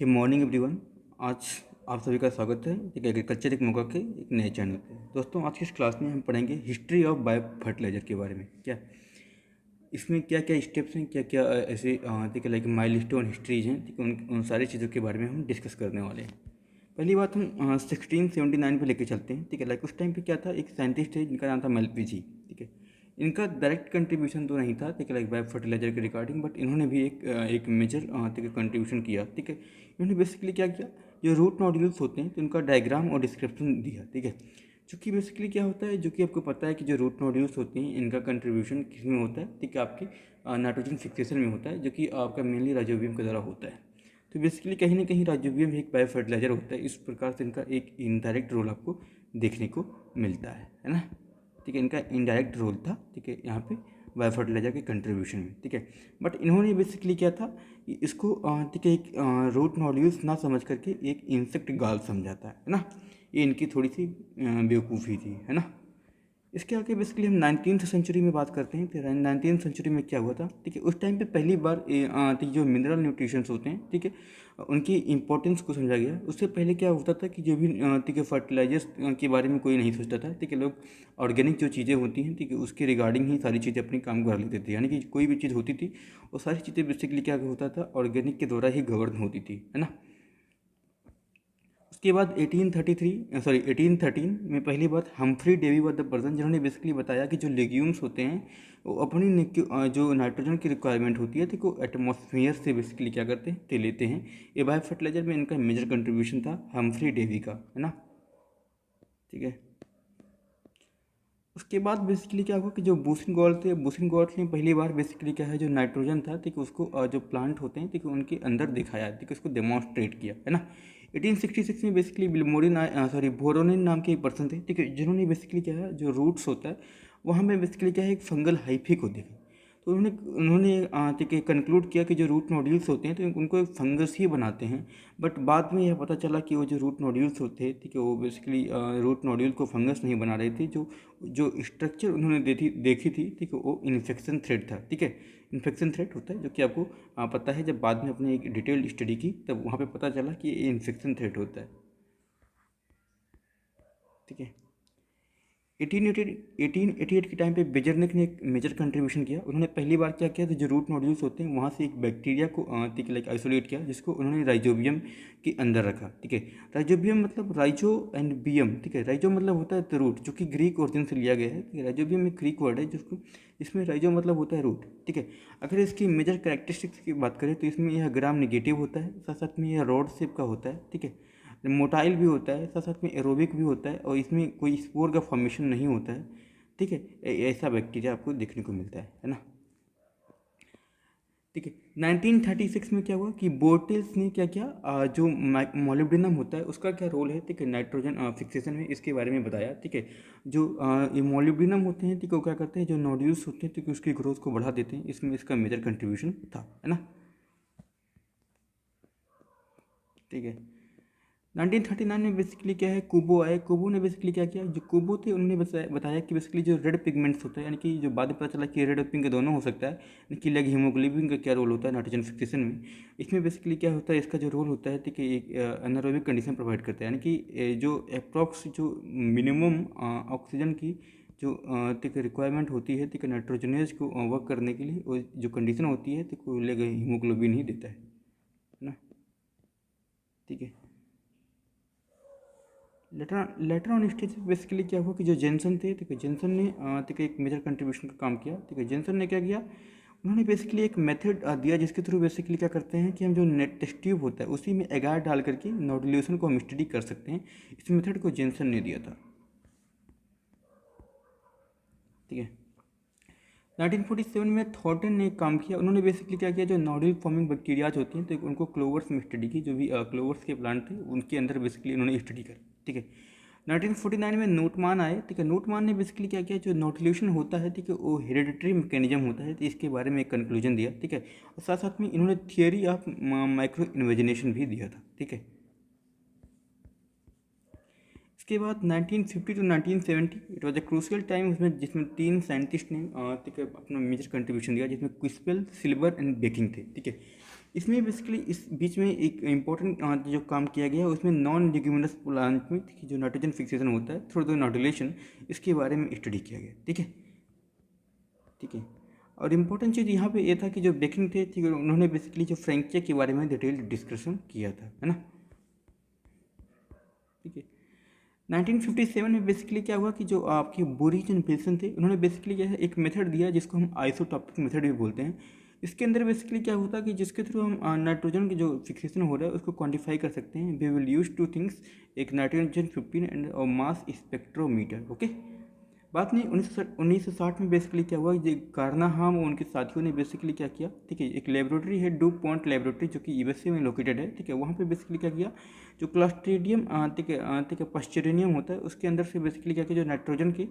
हे morning everyone. आज आप सभी का स्वागत है एक एग्रीकल्चर एक मौका के एक नए चैनल पे। दोस्तों, आज की इस क्लास में हम पढ़ेंगे हिस्ट्री ऑफ बायो फर्टिलाइजर के बारे में। क्या इसमें क्या क्या स्टेप्स हैं, क्या क्या ऐसे ठीक है लाइक माइलस्टोन हिस्ट्रीज हैं, ठीक है उन सारी चीज़ों के बारे में हम डिस्कस करने वाले हैं। पहली बात हम 1679 पे लेके चलते हैं। ठीक है लाइक उस टाइम पे क्या था, एक साइंटिस्ट है जिनका नाम था मेल्पिजी। ठीक है, इनका डायरेक्ट कंट्रीब्यूशन तो नहीं था ठीक है लाइक बायो फर्टिलाइजर के रिगार्डिंग, बट इन्होंने भी एक मेजर ठीक है कंट्रीब्यूशन किया। ठीक है, इन्होंने बेसिकली क्या किया, जो रूट नोड्यूल्स होते हैं तो उनका डायग्राम और डिस्क्रिप्शन दिया। ठीक है, जो कि बेसिकली क्या होता है, जो कि आपको पता है कि जो रूट नोड्यूल्स होते हैं इनका कंट्रीब्यूशन किस में होता है, ठीक है आपकी नाइट्रोजन फिक्सेशन में होता है, जो कि आपका मेनली राइजोबियम के द्वारा होता है। तो बेसिकली कहीं ना कहीं राइजोबियम एक बायो फर्टिलाइजर होता है। इस प्रकार से इनका एक इनडायरेक्ट रोल आपको देखने को मिलता है ना। ठीक है, इनका इनडायरेक्ट रोल था ठीक है यहाँ पे बायो फर्टिलाइजर के कंट्रीब्यूशन में। ठीक है, बट इन्होंने बेसिकली क्या था कि इसको ठीक है एक रूट नोड्यूल्स ना समझ करके एक इंसेक्ट गाल समझा था, है ना। ये इनकी थोड़ी सी बेवकूफ़ी थी, है ना। इसके आगे बेसिकली हम 19th सेंचुरी में बात करते हैं। फिर 19th सेंचुरी में क्या हुआ था, ठीक है उस टाइम पे पहली बार ठीक जो मिनरल न्यूट्रिशंस होते हैं ठीक है उनकी इंपॉर्टेंस को समझा गया। उससे पहले क्या होता था कि जो भी ठीक है फर्टिलाइजर्स के बारे में कोई नहीं सोचता था। ठीक है, लोग ऑर्गेनिक जो चीज़ें होती हैं ठीक है उसके रिगार्डिंग ही सारी चीज़ें अपनी काम कर लेते थे। यानी कि कोई भी चीज़ होती थी वो सारी चीज़ें बेसिकली क्या होता था, ऑर्गेनिक के द्वारा ही गवर्न होती थी, है ना। उसके बाद 1813 में पहली बार हम्फ्री डेवी व द पर्सन जिन्होंने बेसिकली बताया कि जो लेग्यूम्स होते हैं वो अपनी जो नाइट्रोजन की रिक्वायरमेंट होती है तो एटमॉस्फेयर से बेसिकली क्या करते हैं, ते लेते हैं। ये बायो फर्टिलाइजर में इनका मेजर कंट्रीब्यूशन था हम्फ्री डेवी का, है ना। ठीक है, उसके बाद बेसिकली क्या हुआ कि जो बूसिन गॉल्ड थे, बूसिन गॉल्ड ने पहली बार बेसिकली क्या है जो नाइट्रोजन था ठीक है उसको जो प्लांट होते हैं ठीक है उनके अंदर दिखाया, ठीक है उसको डेमोन्स्ट्रेट किया, है ना। 1866 में बेसिकली बोरोनिन नाम के एक पर्सन थे ठीक है जिन्होंने बेसिकली क्या है जो रूट्स होता है वहाँ में बेसिकली क्या है एक फंगल हाइफी को देखा। तो उन्होंने उन्होंने ठीक है कंक्लूड किया कि जो रूट नोड्यूल्स होते हैं तो उनको एक फंगस ही बनाते हैं। बट बाद में यह पता चला कि वो जो रूट नोड्यूल्स होते हैं ठीक है वो बेसिकली रूट नोड्यूल को फंगस नहीं बना रहे थे। जो जो स्ट्रक्चर उन्होंने देखी थी ठीक है वो इन्फेक्शन थ्रेड था। ठीक है, इन्फेक्शन थ्रेड होता है जो कि आपको पता है, जब बाद में अपने एक डिटेल्ड स्टडी की तब वहाँ पे पता चला कि ये इन्फेक्शन थ्रेड होता है। ठीक है, 1888 के टाइम पे बेजरनिक ने एक मेजर कंट्रीब्यूशन किया। उन्होंने पहली बार क्या किया, तो जो रूट नोड्यूल्स होते हैं वहाँ से एक बैक्टीरिया को ठीक लाइक आइसोलेट किया, जिसको उन्होंने राइजोबियम के अंदर रखा। ठीक है, राइजोबियम मतलब राइजो एंड बियम। ठीक है, राइजो मतलब होता है द रूट, जो कि ग्रीक ओरिजिन से लिया गया है। राइजोबियम एक ग्रीक वर्ड है जिसको इसमें राइजो मतलब होता है रूट। ठीक है, अगर इसकी मेजर कैरेक्टरिस्टिक्स की बात करें तो इसमें यह ग्राम निगेटिव होता है, साथ साथ में यह रॉड शेप का होता है। ठीक है, मोटाइल भी होता है, साथ साथ में एरोबिक भी होता है और इसमें कोई स्पोर का फॉर्मेशन नहीं होता है। ठीक है, ऐसा बैक्टीरिया आपको देखने को मिलता है ना। ठीक है, 1936 में क्या हुआ कि बोर्टेल्स ने क्या किया, जो मोलिब्डेनम होता है उसका क्या रोल है ठीक है नाइट्रोजन फिक्सेशन में, इसके बारे में बताया। ठीक है, जो ये मोलिब्डेनम होते हैं ठीक है वो क्या करते हैं, जो नोड्यूल्स होते हैं ठीक है उसकी ग्रोथ को बढ़ा देते हैं। इसमें इसका मेजर कंट्रीब्यूशन था, है ना। ठीक है, 1939 में बेसिकली क्या है कुबो आए। कुबो ने बेसिकली क्या किया, जो कुबो थे उन्होंने बताया कि बेसिकली जो रेड पिगमेंट्स होता है, यानी कि जो बाद में पता चला कि रेड और पिंक दोनों हो सकता है, यानी कि लाइक हीमोग्लोबिन का क्या रोल होता है नाइट्रोजन फिक्सेशन में। इसमें बेसिकली क्या होता है, इसका जो रोल होता है ठीक है एक एनारोबिक कंडीशन प्रोवाइड करता है, यानी कि जो अप्रॉक्स जो मिनिमम ऑक्सीजन की जो ठीक है रिक्वायरमेंट होती है ठीक है नाइट्रोजनेज को वर्क करने के लिए, वो जो कंडीशन होती है तो को लेकर हीमोग्लोबिन ही देता है ना। ठीक है, लेटर ऑन स्टेज बेसिकली क्या हुआ कि जो जेनसन थे ठीक है, जेनसन ने ठीक है एक मेजर कंट्रीब्यूशन का काम किया। ठीक है, जेनसन ने क्या किया, उन्होंने बेसिकली एक मेथड दिया जिसके थ्रू बेसिकली क्या करते हैं कि हम जो नेट टेस्ट ट्यूब होता है उसी में एगार डाल करके नोडुलेशन को हम स्टडी कर सकते हैं। इस मेथड को जेनसन ने दिया था। ठीक है, 1947 में थॉर्टन ने एक काम किया। उन्होंने बेसिकली क्या किया, जो नोडल फॉर्मिंग बैक्टीरियाज होती हैं तो उनको क्लोवर्स में स्टडी की, जो भी क्लोवर्स के प्लांट थे उनके अंदर बेसिकली उन्होंने स्टडी करी। ठीक है, 1949 में नोटमान आए। ठीक है, नोटमान ने बेसिकली क्या किया, जो नोटिल्यूशन होता है ठीक है वो हेरिडिटरी मैकेनिज्म होता है, तो इसके बारे में एक कंक्लूजन दिया। ठीक है, और साथ साथ में इन्होंने थियरी ऑफ माइक्रो इन्वेजिनेशन भी दिया था। ठीक है, इसके बाद 1950 two 1970 it was a crucial time, उसमें जिसमें तीन साइंटिस्ट ने ठीक है अपना मेजर कंट्रीब्यूशन दिया, जिसमें क्विस्पेल, सिल्वर एंड बेकिंग थे। ठीक है, इसमें बेसिकली इस बीच में एक इम्पॉर्टेंट जो काम किया गया है उसमें नॉन लिग्यूमिनस प्लांट में जो नाइट्रोजन फिक्सेशन होता है थ्रू द नोडुलेशन, इसके बारे में स्टडी किया गया। ठीक है, ठीक है। और इम्पोर्टेंट चीज़ यहाँ पे ये था कि जो बेकिंग थे, ठीक है, उन्होंने बेसिकली जो फ्रैंकिया के बारे में डिटेल डिस्कशन किया था, है ना। ठीक है, 1957 में बेसिकली क्या हुआ कि जो आपके बोरिस एंड विल्सन थे, उन्होंने बेसिकली क्या है एक मेथड दिया जिसको हम आइसोटॉपिक मेथड भी बोलते हैं। इसके अंदर बेसिकली क्या होता है कि जिसके थ्रू हम नाइट्रोजन की जो फिक्सेशन हो रहा है उसको क्वांटिफाई कर सकते हैं। We will use two things, एक nitrogen 15 and mass spectrometer. Okay, बाद में 1960 में बेसिकली क्या हुआ, ये कार्नाहाम और उनके साथियों ने बेसिकली क्या किया, ठीक है, एक लेबोरेटरी है डू पॉइंट लेबोरेटरी जो कि यूएसए में लोकेटेड है। ठीक है, वहाँ पे बेसिकली क्या किया, जो क्लस्ट्रीडियम ठीक है पश्चरेनियम होता है उसके अंदर से बेसिकली क्या किया, जो नाइट्रोजन के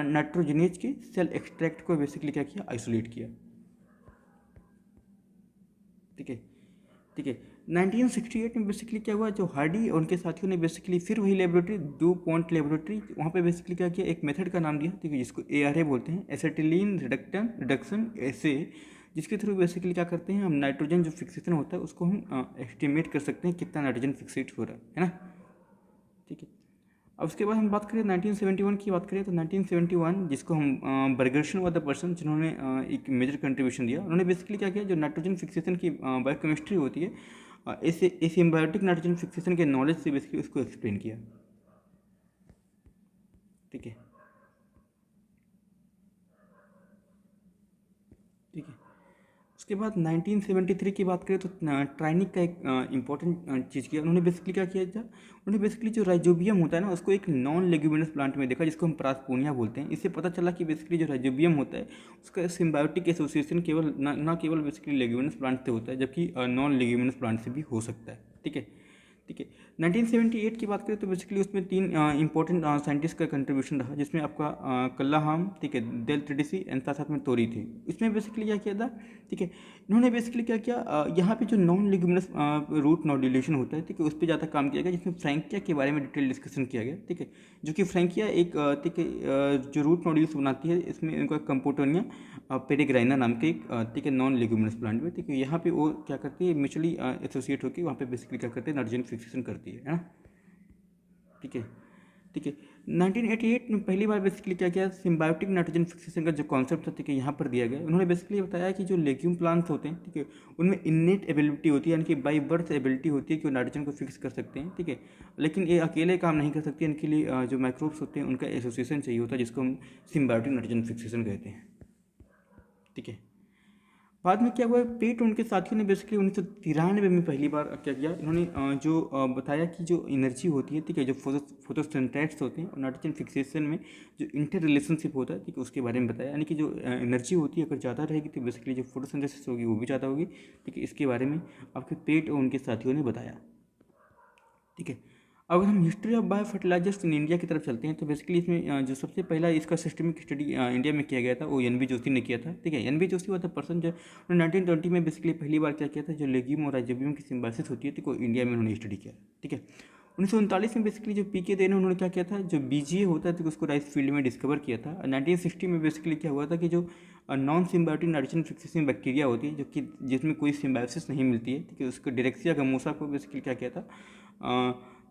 नाइट्रोजनेज के सेल एक्सट्रैक्ट को बेसिकली क्या किया, आइसोलेट किया। ठीक है, ठीक है। 1968 में बेसिकली क्या हुआ, जो हार्डी और उनके साथियों ने बेसिकली फिर वही लेबोरेटरी डू पॉइंट लेबोरेटरी, वहाँ पे बेसिकली क्या किया, एक मेथड का नाम दिया, ठीक है, जिसको ARA बोलते हैं, एसिटिलीन रिडक्शन एसे, जिसके थ्रू बेसिकली क्या करते हैं हम नाइट्रोजन जो फिक्सेशन होता है उसको हम एस्टिमेट कर सकते हैं कितना नाइट्रोजन फिक्सेट हो रहा है ना। ठीक है, अब उसके बाद हम बात करें 1971 की बात करें तो 1971 जिसको हम बर्गरसन व द पर्सन जिन्होंने एक मेजर कंट्रीब्यूशन दिया, उन्होंने बेसिकली क्या किया, जो नाइट्रोजन फिक्सेशन की बायोकेमिस्ट्री होती है, ऐसे सिम्बायोटिक नाइट्रोजन फिक्सेशन के नॉलेज से बेसिकली उसको एक्सप्लेन किया। ठीक है, ठीक है। उसके बाद 1973 की बात करें तो ट्राइनिक का एक इंपॉर्टेंट चीज़ किया, उन्होंने बेसिकली क्या किया था, उन्होंने बेसिकली जो राइजोबियम होता है ना उसको एक नॉन लेग्यूमिनस प्लांट में देखा जिसको हम प्रासपोनिया बोलते हैं। इससे पता चला कि बेसिकली जो राइजोबियम होता है उसका सिम्बायोटिक एसोसिएशन केवल ना केवल बेसिकली लेग्यूमिनस प्लांट से होता है, जबकि नॉन लेग्यूमिनस प्लांट से भी हो सकता है। ठीक है, ठीक है। 1978 की बात करें तो बेसिकली उसमें तीन इंपॉर्टेंट साइंटिस्ट का कंट्रीब्यूशन रहा, जिसमें आपका कल्लाहाम, ठीक है, डेल ट्रेडिसी एंड साथ साथ में तोरी थे। इसमें बेसिकली क्या किया था, ठीक है, इन्होंने बेसिकली क्या किया, यहाँ पे जो नॉन लिग्यूमिनस रूट नोडुलेशन होता है, ठीक है, उस पर ज़्यादा काम किया गया, जिसमें फ्रैंकिया के बारे में डिटेल डिस्कशन किया गया। ठीक है, जो कि फ्रैंकिया एक ठीक है जो रूट नोड्यूल्स बनाती है, इसमें इनका कंपोटोनिया पेरिग्राइना नाम के एक ठीक है नॉन लिग्यूमिनस प्लांट में, ठीक है, यहाँ पे वो क्या करती है, म्यूचुअली एसोसिएट होकर वहाँ पे बेसिकली क्या करते हैं, नाइट्रोजन फिक्सेशन करती है ना। ठीक है, ठीक है। 1988 में पहली बार बेसिकली क्या किया, सिम्बायोटिक नाइट्रोजन फिक्सेशन का जो कॉन्सेप्ट था, ठीक है, यहाँ पर दिया गया। उन्होंने बेसिकली बताया कि जो लेग्यूम प्लांट्स होते हैं, ठीक है, उनमें इन्नेट एबिलिटी होती है, यानी कि बाई बर्थ एबिलिटी होती है कि वो नाइट्रोजन को फिक्स कर सकते हैं। ठीक है, लेकिन ये अकेले काम नहीं कर सकते, इनके लिए जो माइक्रोब्स होते हैं उनका एसोसिएशन चाहिए होता है, जिसको हम सिम्बायोटिक नाइट्रोजन फिक्सेशन कहते हैं। ठीक है, बाद में क्या हुआ, पेट उनके साथियों ने बेसिकली 1993 में पहली बार क्या किया, इन्होंने जो बताया कि जो एनर्जी होती है, ठीक है, जो फोटोसिंथेसिस होते हैं और नाइट्रोजन फिक्सेशन में जो इंटर रिलेशनशिप होता है, ठीक है, उसके बारे में बताया, यानी कि जो एनर्जी होती है अगर ज़्यादा रहेगी तो बेसिकली जो फोटोसिंथेसिस होगी वो भी ज़्यादा होगी। ठीक है, इसके बारे में आपके पेट और उनके साथियों ने बताया। ठीक है, अगर हम history of bio fertilizers in India की तरफ चलते हैं तो बेसिकली इसमें जो सबसे पहला इसका सिस्टमिक स्टडी इंडिया में किया गया था वो NB जोशी ने किया था। ठीक है, NB Joshi was the person जो 1920 में बेसिकली पहली बार क्या किया था, जो लेग्यूम और राइजोबियम की सिम्बायोसिस होती है, तो इंडिया में उन्होंने स्टडी किया। ठीक है, 1939 में बेसिकली जो PK दे ने उन्होंने क्या किया था, जो BGA होता है तो उसको राइस फील्ड में डिस्कवर किया था। 1960 में बेसिकली क्या हुआ था कि जो non symbiotic nitrogen fixation bacteria होती है जो कि जिसमें कोई सिम्बायोसिस नहीं मिलती है, ठीक है, उसको डायरेक्सिया गमोसा को बेसिकली क्या किया था,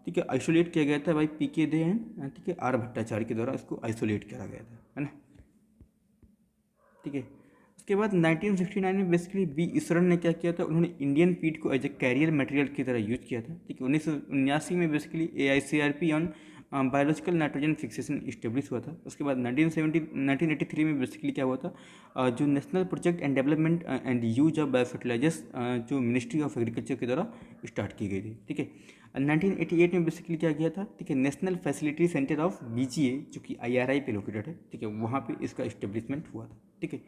ठीक है, आइसोलेट किया गया था भाई PK दे एंड ठीक है R भट्टाचार्य के द्वारा इसको आइसोलेट करा गया था, है ना। ठीक है, उसके बाद 1969 में बेसिकली B ईश्वरन ने क्या किया था, उन्होंने इंडियन पीट को एज ए कैरियर मटेरियल की तरह यूज किया था। ठीक है, 1979 में basically AICRP on biological nitrogen fixation establish हुआ था। उसके बाद 1983 में बेसिकली क्या हुआ था, जो national project and development and use of bio fertilizers जो मिनिस्ट्री ऑफ एग्रीकल्चर के द्वारा स्टार्ट की गई थी। ठीक है, 1988 में बेसिकली क्या किया था, ठीक है, national facility centre of BGA जो कि IRI पे लोकेटेड है, ठीक है, वहाँ पे इसका इस्टेब्लिशमेंट हुआ था। ठीक है,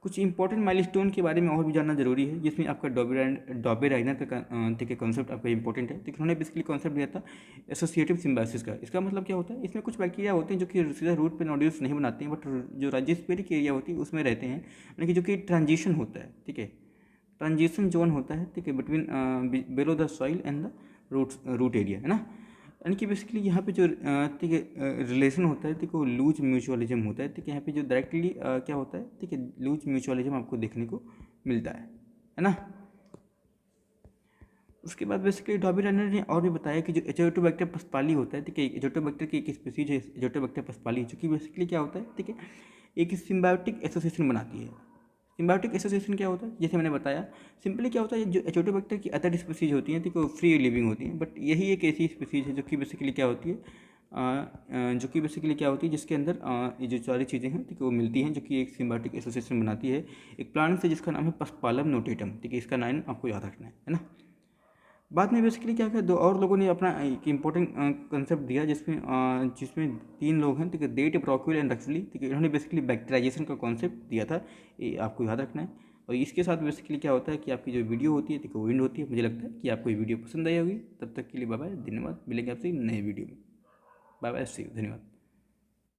कुछ इंपॉर्टेंट माइलस्टोन के बारे में और भी जानना जरूरी है, जिसमें आपका डॉबे राइनर का ठीक है कॉन्सेप्ट आपका इंपॉर्टेंट है। ठीक है, उन्होंने बेसिकली कॉन्सेप्ट दिया था एसोसिएटिव सिम्बायोसिस का। इसका मतलब क्या होता है, इसमें कुछ बैक्टीरिया होते हैं जो कि सीधा रूट पे नोड्यूल्स नहीं बनाते हैं, बट जो राइजोस्फेरिक एरिया होती है उसमें रहते हैं, यानी कि जो कि ट्रांजिशन होता है। ठीक है, ट्रांजिशन जोन होता है, ठीक है, between below the soil and the root area, है ना। यानी कि बेसिकली यहाँ पे जो ठीक है रिलेशन होता है, ठीक है, वो लूज म्यूचुअलिज्म होता है। ठीक है, यहाँ पे जो डायरेक्टली क्या होता है, ठीक है, लूज म्यूचुअलिज्म आपको देखने को मिलता है ना। उसके बाद बेसिकली डॉबी रनर ने और भी बताया कि जो एजोटोबैक्टर पसपाली होता है, ठीक है, एजोटोबैक्टर की एक स्पीसीज है एजोटोबैक्टर पसपाली, जो कि बेसिकली क्या होता है, ठीक है, एक सिम्बायोटिक एसोसिएशन बनाती है। सिम्बायोटिक एसोसिएशन क्या होता है, जैसे मैंने बताया, सिंपली क्या होता है, जो एजोटोबैक्टर की अदर स्पीसीज होती हैं, ठीक है, वो फ्री लिविंग होती हैं, बट यही एक ऐसी स्पीसीज है जो कि बेसिकली क्या होती है, जिसके अंदर ये जो सारी चीज़ें हैं, ठीक है, वो मिलती हैं, जो कि एक सिम्बायोटिक एसोसिएशन बनाती है एक प्लांट से, जिसका नाम है पस्पालम नोटेटम, ठीक है, इसका नाम आपको याद रखना है ना। बाद में बेसिकली क्या किया, दो और लोगों ने अपना एक इम्पोर्टेंट कंसेप्ट दिया, जिसमें 3 लोग हैं, ठीक है, डेट, ब्रॉकविल एंड रक्सली, ठीक है, इन्होंने बेसिकली बैक्टीरियाइजेशन का कॉन्सेप्ट दिया था, ये आपको याद रखना है। और इसके साथ बेसिकली क्या होता है कि आपकी जो वीडियो होती है, ठीक है, वो एंड होती है। मुझे लगता है कि आपको ये वीडियो पसंद आई होगी। तब तक के लिए बाय बाय, धन्यवाद, मिलेंगे आपसे नए वीडियो में। बाय बाय, सी यू, धन्यवाद।